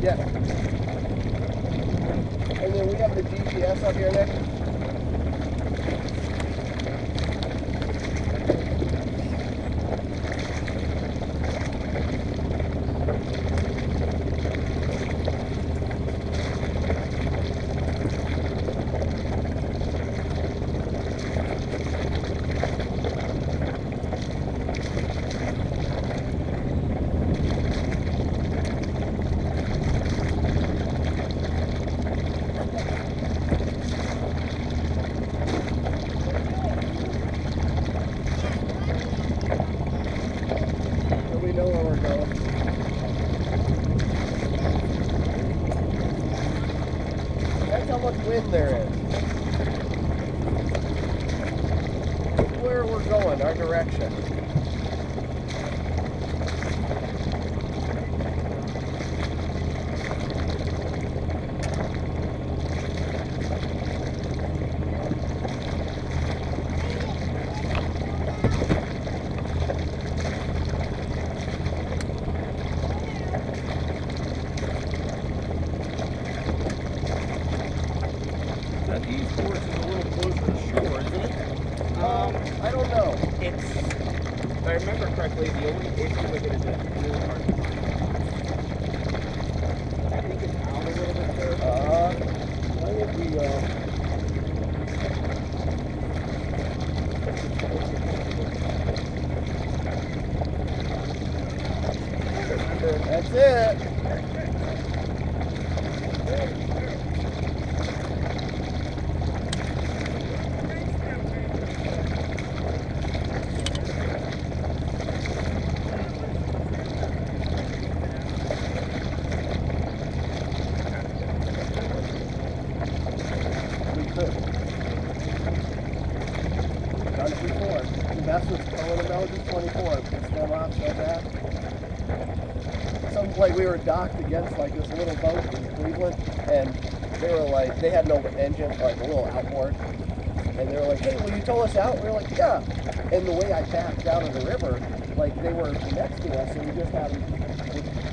Yeah. And then we have the GPS up here, Nick. Know where we're going. That's how much wind there is. Where we're going, our direction. That East Course is a little closer to shore, isn't it? I don't know. It's, if I remember correctly, the only issue with it is that it's really hard to find. I think it's out a little bit further. Why would we, That's it. Done it before. That's what's pulling them out just 24. Pissed them off so bad. Like we were docked against like this little boat in Cleveland, and they were like, they had no engine, like a little outboard, and they were like, hey, will you tow us out? We were like, yeah. And the way I backed out of the river, like they were next to us, and we just had them,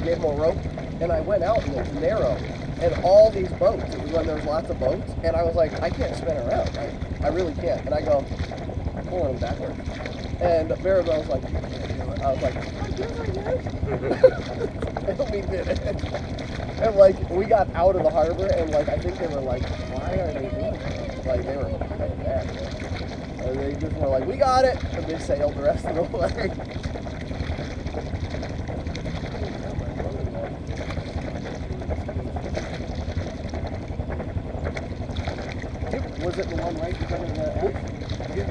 gave them a rope, and I went out and it's narrow, and all these boats, it was when there was lots of boats, and I was like, I can't spin around, I really can't, and I go, pulling them backward, and Barabelle was like, I was like, and we did it. And like, we got out of the harbor, and like, I think they were like, why are they doing it? Like, they were mad. And they just were like, we got it! And they sailed the rest of the way. Was it the one right in front of the edge? Yeah.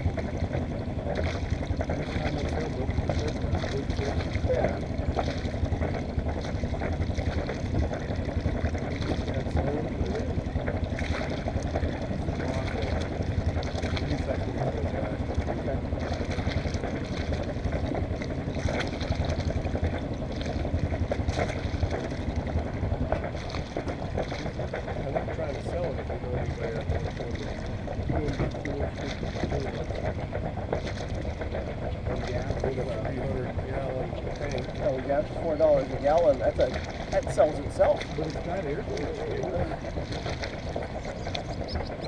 Oh, gas for $4 a gallon. That sells itself. But it's got air conditioning.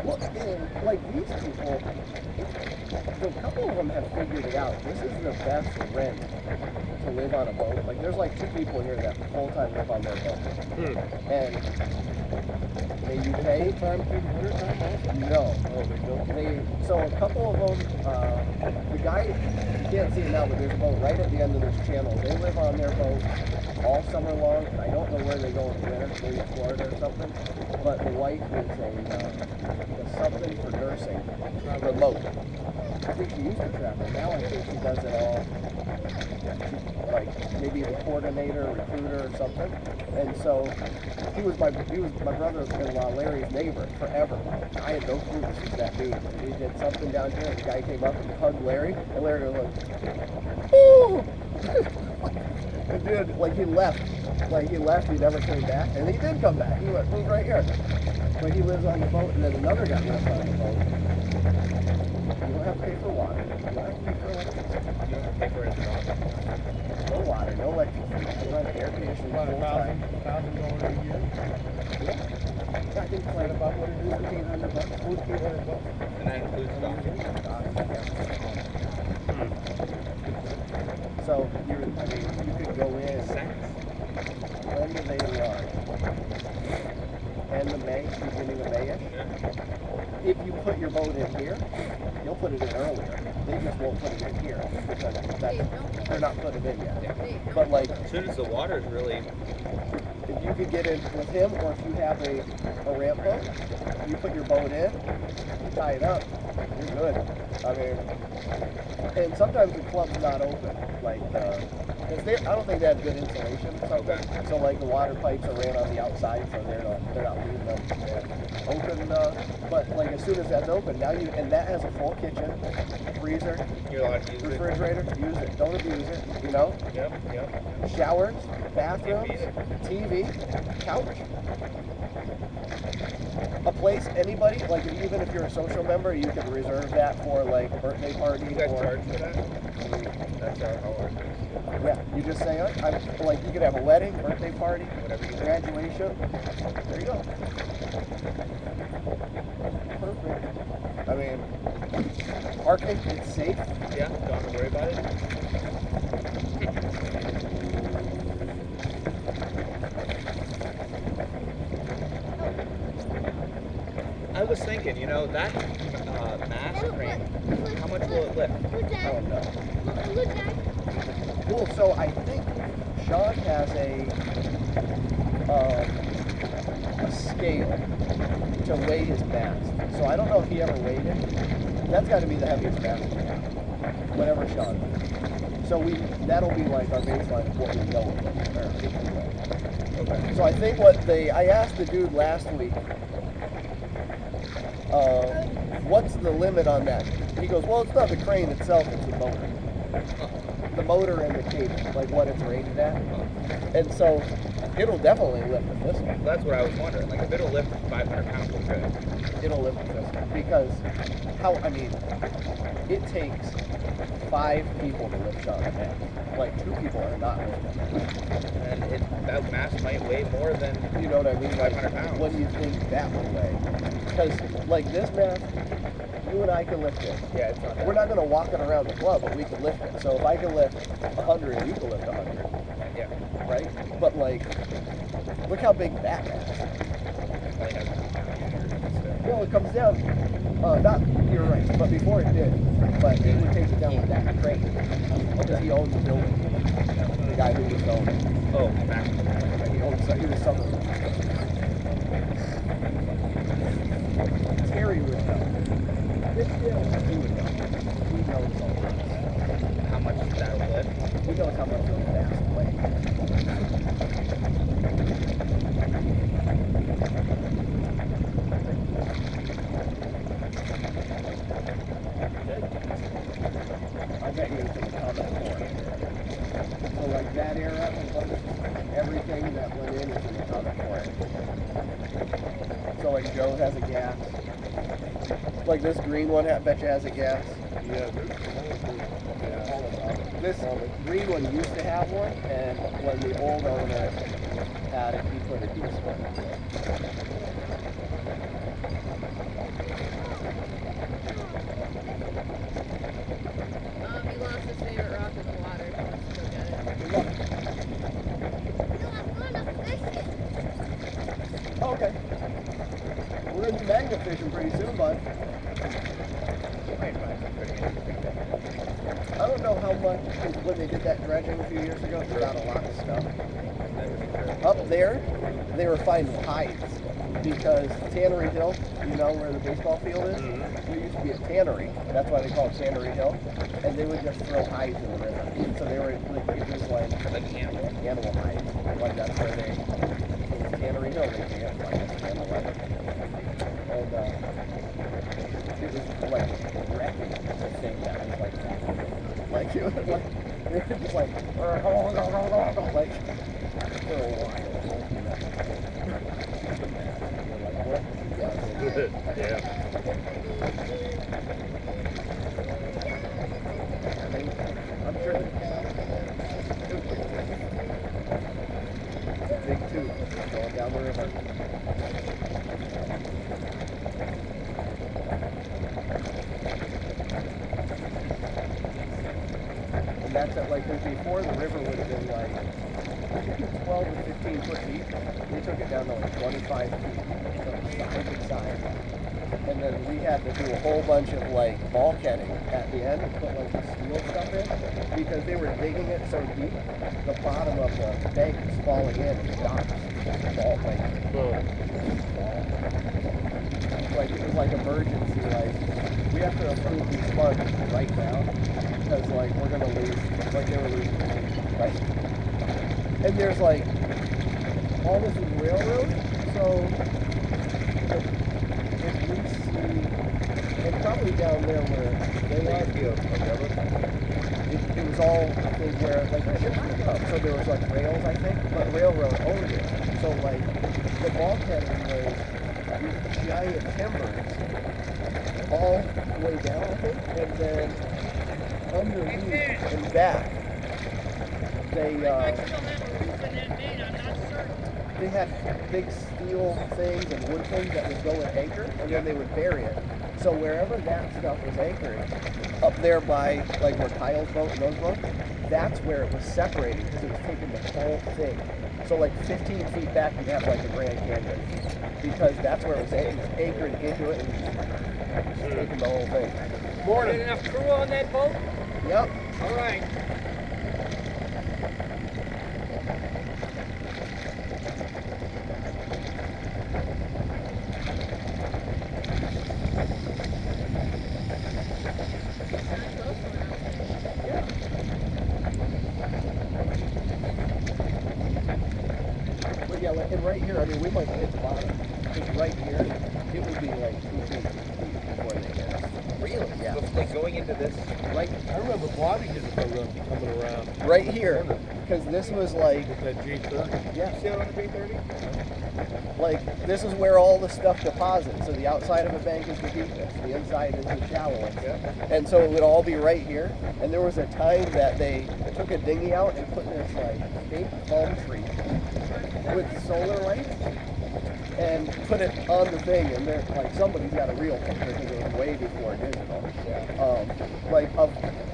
Well, like these people, so a couple of them have figured it out. This is the best rent to live on a boat. Like there's like 2 people here that full-time live on their boat. And you pay Full-time through the winter time also? No. Oh, they don't? So a couple of them, the guy, you can't see it now, but there's a boat right at the end of this channel. They live on their boat all summer long. I don't know where they go in the winter, maybe Florida or something. But the wife is a something for nursing, remote. I think she used to travel. Now I think she does it all. Like maybe the coordinator, recruiter, or something. And so he was my brother-in-law Larry's neighbor forever. I had no clue this was that dude. We did something down here, and the guy came up and hugged Larry, and Larry was like, "Ooh!" The dude, like he left, he never came back, and he did come back. He went, "Move right here." But he lives on the boat, and then another guy lives on the boat. You don't have to pay for water. You don't have to pay for electricity. You have to pay for it as well. No water, no electricity. I run air conditioning About full time. $1,000 a year. Yeah. I think it's right about what it is, $1,800. $1,400. And that includes So you could go in. When do they run? End of May, beginning of May-ish. Yeah. If you put your boat in here, you'll put it in earlier. They just won't put it in here because they're not putting it in yet. But like, As soon as the water is really, if you could get in with him, or if you have a ramp boat, you put your boat in, you tie it up, you're good. I mean, and sometimes the club's not open, like, because I don't think they have good insulation or something. So like the water pipes are ran on the outside, so they're not leaving them open. But like as soon as that's open, now and that has a full kitchen, freezer, you're allowed to use refrigerator. Use it, don't abuse it. You know. Yep. Showers, bathrooms, TV, couch. A place, anybody, like even if you're a social member, you can reserve that for like a birthday party. You guys or, charge for that? That's how it works. Yeah, you just say, I'm like, you could have a wedding, birthday party, Whatever you graduation. There you go. Perfect. I mean, parking, it's safe. Yeah, don't have to worry about it. I was thinking, you know, that mast crane, how much will it lift? Oh no. Well, so I think Sean has a scale to weigh his mast. So I don't know if he ever weighed it. That's got to be the heaviest mast we have. Whatever Sean did. So that'll be like our baseline of what we know it will. Okay. So I think I asked the dude last week, what's the limit on that? He goes, well, it's not the crane itself, it's the motor. The motor and the cable, like what it's rated at. And so it'll definitely lift with this one. That's what I was wondering. Like, if it'll lift 500 pounds, we're good. It'll lift with this one. Because it takes 5 people to lift Sean's mast. Like 2 people are not lifting. And that mast might weigh more than, You know what I mean? 500 pounds. What do you think that would weigh? Because like this mast, you and I can lift it. yeah, it's not that. We're not going to walk it around the club, but we can lift it. So if I can lift 100, you can lift 100, Yeah. right? But like, look how big that mast. Probably has Well, it comes down. You're right, but before it did. But he would take it down with that crane because he owns the building. The guy who was owning. Oh, back. He was something. Terry would know. He would know. He knows all this. How much does that lift? He knows how much those masts weigh. I bet you it's in the comment forum. So like that era, everything that went in is in the comment forum. So like Joe has a gas. Like this green one, I bet you has a gas. Yeah, This green one used to have one, and when the old owner had it, he put it this one. He lost his favorite rock in the water. Let's go get it. Okay. We're gonna be magnet fishing pretty soon, bud. I don't know how much, when they did that dredging a few years ago, they got a lot of stuff. Up there, they were finding hides because Tannery Hill, you know where the baseball field is? There used to be a tannery, that's why they call it Tannery Hill, and they would just throw hides in the river. So they were, it was like animal hides. Like that's where they, Tannery Hill, they can't like animal hides. And it was like wrecking the thing that was like that. Like it was like, they were just like for a while. Yeah. big tube going down the river. And that's at like, because before the river would have been like 12 to 15 foot deep. We took it down to like 25 feet from side to side. And then we had to do a whole bunch of like bulkheading at the end and put like the steel stuff in because they were digging it so deep, the bottom of the bank was falling in and the docks fall like it was like emergency, like we have to approve these funds right now because like we're gonna lose, like they were losing, like, and there's like all this is railroad, so if we see, and probably down there where they are, it was all, I think, where like the ships would come, so there was like rails, I think, but railroad owned it, so like the bulkhead was these giant timbers all the way down, I think, and then underneath and back, they had big steel things and wood things that would go and anchor, and then they would bury it. So wherever that stuff was anchoring, up there by like where Kyle's boat and those boats, that's where it was separating because it was taking the whole thing. So like 15 feet back, you'd have like a Grand Canyon because that's where it was anchored into it and just taking the whole thing. Morning. Enough crew on that boat? Yep. All right. Yeah, like, and right here, I mean, we might hit the bottom. Because right here, it would be like 2 feet before they hit us. Really? Yeah. Like going into this. Right, I remember Bobby did the boat coming around. right here. Because this was like, With that G30. yeah, See it on the B30? like this is where all the stuff deposits. So the outside of a bank is the deepest, the inside is the shallowest. Yeah. And so it would all be right here. And there was a time that they took a dinghy out and put this like fake palm tree with solar lights and put it on the thing, and they're like, somebody's got a real picture because it was way before digital.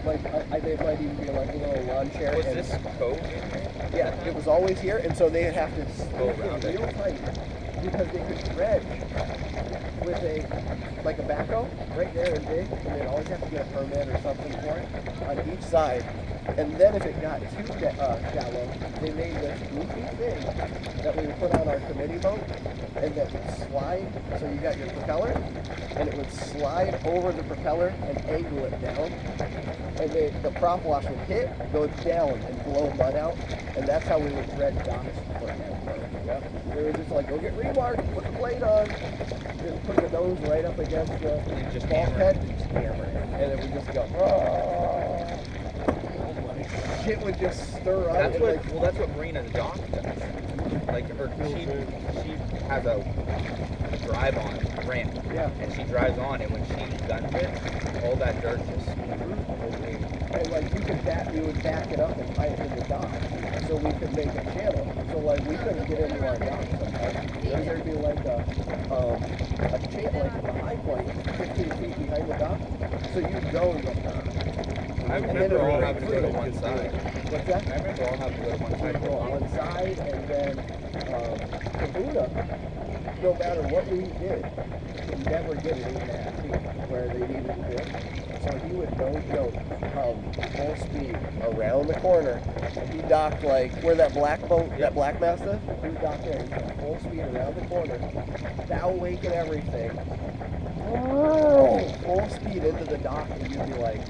I think it might even be like a little lawn chair. Was and, this cove in here? yeah, it was always here, and so they'd have to Go around it. real tight because they could dredge with a backhoe right there and dig, and they'd always have to get a permit or something for it on each side. And then if it got too shallow, they made this goofy thing that we would put on our committee boat, and that would slide. So you got your propeller, and it would slide over the propeller and angle it down. And the prop wash would hit, go down, and blow mud out. And that's how we would dredge docks for them. Yep. They were just like, go get remarked, put the plate on, just put the nose right up against the just bulkhead, and just hammer it. And it would just go, oh. Shit would just stir up. That's and what. like, Well, that's what Marina the Dock does. Like, she has a drive-on ramp. yeah. And she drives on, and when she guns it, all that dirt just. And like we would back it up and tie it to the dock, so we could make a channel. So like we couldn't get into our dock sometimes. There'd be like a channel, like a high point, 15 feet behind the dock. So you'd go and go. I remember all having to go to one side. What's that? I remember all having to go to one We'd side. go on one side, and then Kahuna, no matter what we did, could never get it 8.5 feet where they needed to do it. So he would no joke come full speed around the corner, and he docked like where that black boat, that black Mazda, he would dock there, he'd go full speed around the corner, bow wake and everything, full speed into the dock, and you'd be like,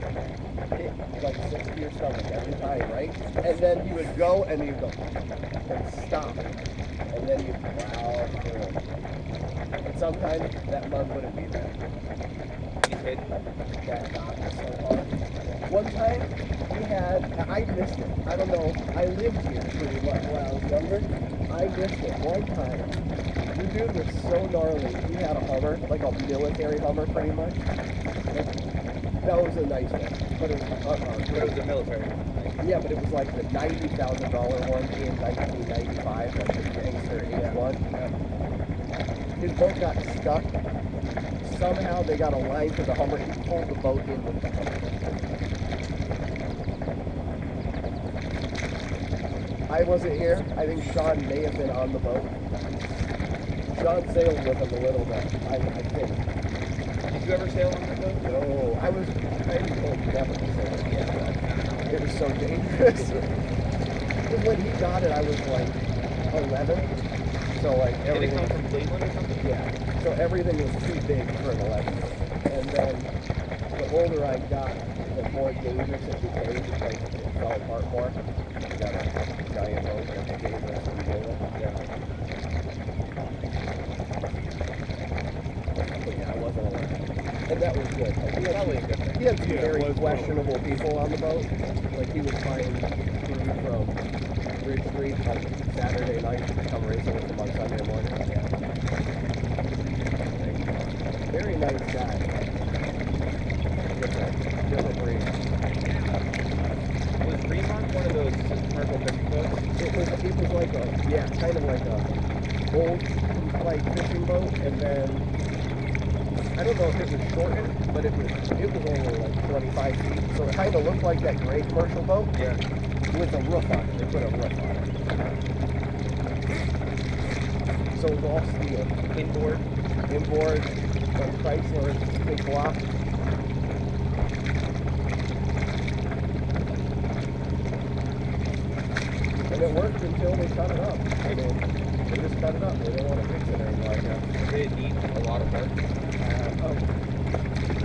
hit like 6 to your stomach every time, right? And then he would go and he'd go and stop, and then he'd plow through. And sometimes that mud wouldn't be there. That dock was so hard. One time we had, I missed it. I don't know, I lived here pretty much when I was younger. I missed it one time. The dude was so gnarly. He had a Hummer, like a military Hummer pretty much. That was a nice one. But it was a military one. yeah, but it was like the $90,000 one in 1995. That's his boat got stuck. Somehow they got a line to the Hummer. He pulled the boat in with the Hummer. I wasn't here. I think Sean may have been on the boat. Sean sailed with him a little bit, I think. Did you ever sail on that boat? No, I was told never to sail. Yeah, it was so dangerous. Because when he got it, I was like 11. So like Did it everything. come from Cleveland or something? Yeah. So everything was too big for an 11. And then the older I got, the more dangerous it became because it fell apart more. You got a giant boat that's dangerous to begin with. Yeah. But yeah, I wasn't 11. And that was good. Like, Probably a good thing. he had some Yeah, it very was questionable people on the boat. Like he was flying through from Bridge Street on Saturday night to come racing with him on Sunday morning. Very nice guy. Different breed. Was Fremont one of those commercial fishing boats? It was like a kind of like a old like fishing boat, and then I don't know if it was shortened, but it was only like 25 feet, so it kind of looked like that gray commercial boat. Yeah. With a roof on it. They put a roof on it. So it was all steel. Inboard. Inboard, from Chrysler, big block. And it worked until they cut it up. I mean, they just cut it up. They don't want to fix it anymore, I guess. Did it need a lot of work?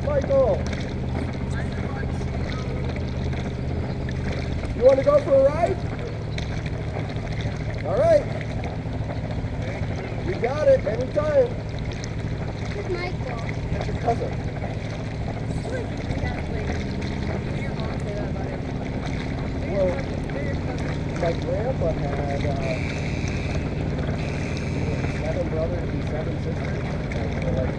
Michael! You want to go for a ride? All right. You got it. Anytime. Who's Michael? That's your cousin. Well, my grandpa had 7 brothers and 7 sisters. And, like,